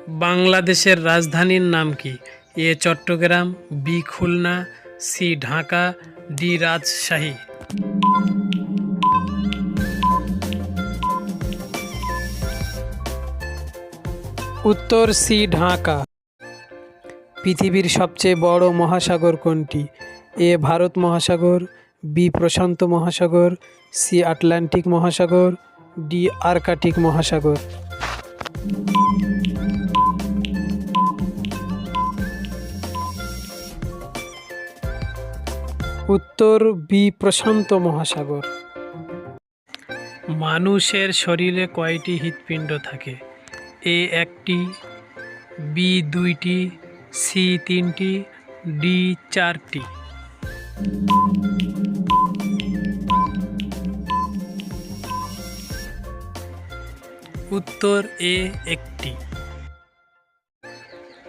বাংলাদেশের রাজধানীর নাম কি? A Chittagong, B Khulna, C Dhaka, D Rajshahi. উত্তর সি ঢাকা। পৃথিবীর সবচেয়ে বড় মহাসাগর কোনটি? এ ভারত মহাসাগর, বি প্রশান্ত মহাসাগর, সি আটলান্টিক মহাসাগর, ডি আর্কটিক মহাসাগর। উত্তর বি প্রশান্ত মহাসাগর। মানুষের শরীরে কয়টি হৃৎপিণ্ড থাকে? এ একটি, বি দুইটি, সি তিনটি, ডি চারটি। উত্তর এ একটি।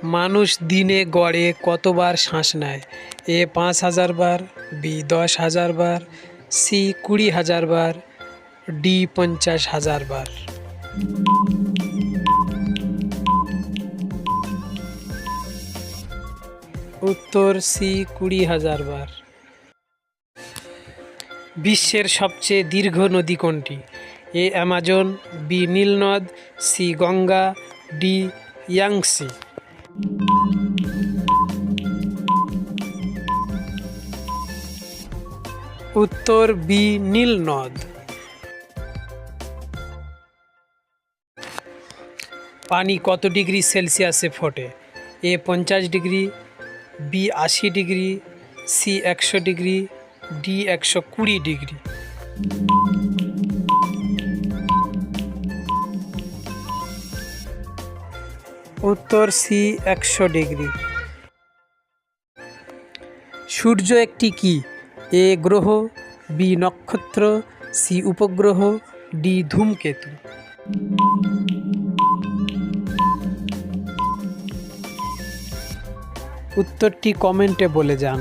মানুষ দিনে গড়ে কতবার শ্বাস নেয়? এ ৫,০০০ বার, বি ১০,০০০ বার, সি ২০,০০০ বার, ডি ৫০,০০০ বার। উত্তর সি ২০,০০০ বার। বিশ্বের সবচেয়ে দীর্ঘ নদী কোনটি? এ অ্যামাজন, বি নীলনদ, সি গঙ্গা, ডি ইয়াংসি। উত্তর বি নীলনদ। পানি কত ডিগ্রি সেলসিয়াসে ফোটে? A ৫০ degree, B ৮০ degree, C ১০০ degree, D ১২০ degree. উত্তর সি ১০০ ডিগ্রি। সূর্য একটি কি? এ গ্রহ, বি নক্ষত্র, সি উপগ্রহ, ডি ধূমকেতু। উত্তরটি কমেন্টে বলে যান।